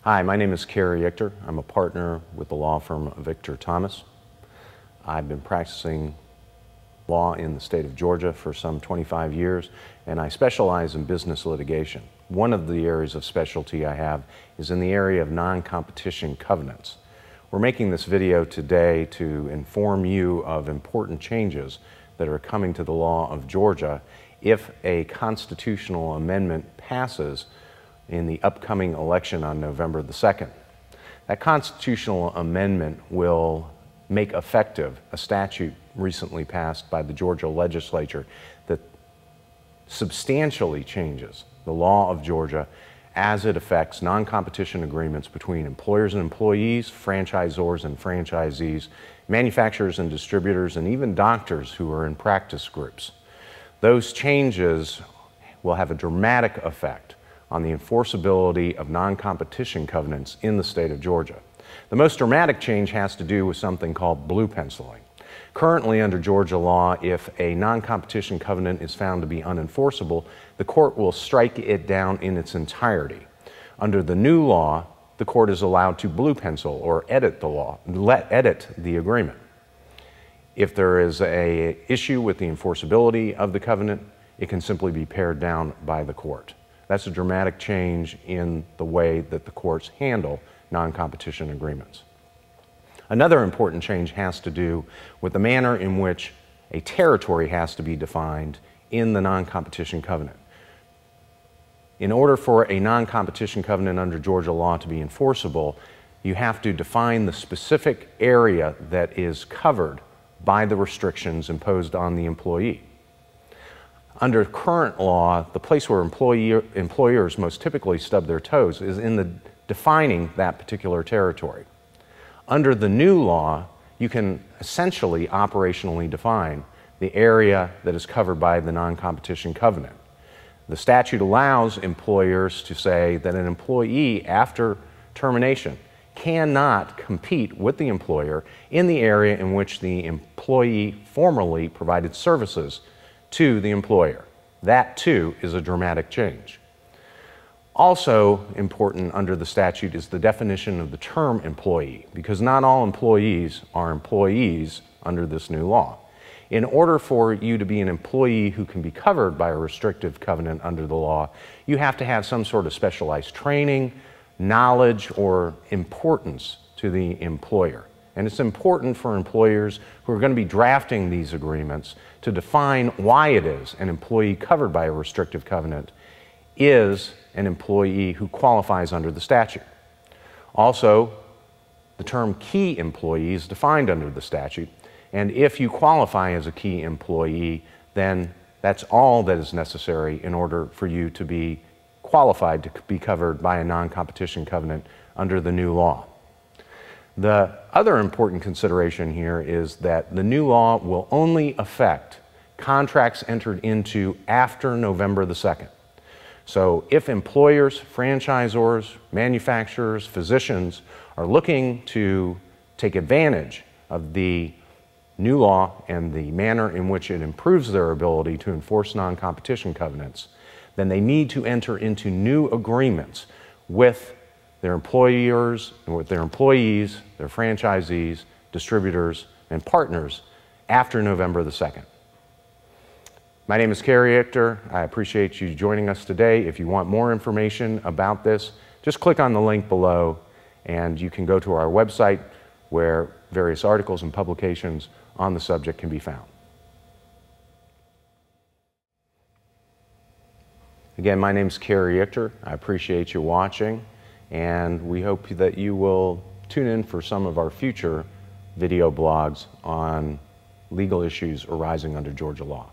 Hi, my name is Cary Ichter. I'm a partner with the law firm of IchterThomas. I've been practicing law in the state of Georgia for some 25 years, and I specialize in business litigation. One of the areas of specialty I have is in the area of non-competition covenants. We're making this video today to inform you of important changes that are coming to the law of Georgia if a constitutional amendment passes in the upcoming election on November the 2nd. That constitutional amendment will make effective a statute recently passed by the Georgia legislature that substantially changes the law of Georgia as it affects non-competition agreements between employers and employees, franchisors and franchisees, manufacturers and distributors, and even doctors who are in practice groups. Those changes will have a dramatic effect on the enforceability of non-competition covenants in the state of Georgia. The most dramatic change has to do with something called blue penciling. Currently, under Georgia law, if a non-competition covenant is found to be unenforceable, the court will strike it down in its entirety. Under the new law, the court is allowed to blue pencil or edit the agreement. If there is an issue with the enforceability of the covenant, it can simply be pared down by the court. That's a dramatic change in the way that the courts handle non-competition agreements. Another important change has to do with the manner in which a territory has to be defined in the non-competition covenant. In order for a non-competition covenant under Georgia law to be enforceable, you have to define the specific area that is covered by the restrictions imposed on the employee. Under current law, the place where employers most typically stub their toes is in defining that particular territory. Under the new law, you can essentially operationally define the area that is covered by the non-competition covenant. The statute allows employers to say that an employee, after termination, cannot compete with the employer in the area in which the employee formerly provided services to the employer. That too is a dramatic change. Also important under the statute is the definition of the term employee, because not all employees are employees under this new law. In order for you to be an employee who can be covered by a restrictive covenant under the law, you have to have some sort of specialized training, knowledge, or importance to the employer. And it's important for employers who are going to be drafting these agreements to define why it is an employee covered by a restrictive covenant is an employee who qualifies under the statute. Also, the term key employee is defined under the statute, and if you qualify as a key employee, then that's all that is necessary in order for you to be qualified to be covered by a non-competition covenant under the new law. The other important consideration here is that the new law will only affect contracts entered into after November the 2nd. So if employers, franchisors, manufacturers, physicians are looking to take advantage of the new law and the manner in which it improves their ability to enforce non-competition covenants, then they need to enter into new agreements with their employers, with their employees, their franchisees, distributors, and partners after November the 2nd. My name is Cary Ichter. I appreciate you joining us today. If you want more information about this, just click on the link below and you can go to our website where various articles and publications on the subject can be found. Again, my name is Cary Ichter. I appreciate you watching, and we hope that you will tune in for some of our future video blogs on legal issues arising under Georgia law.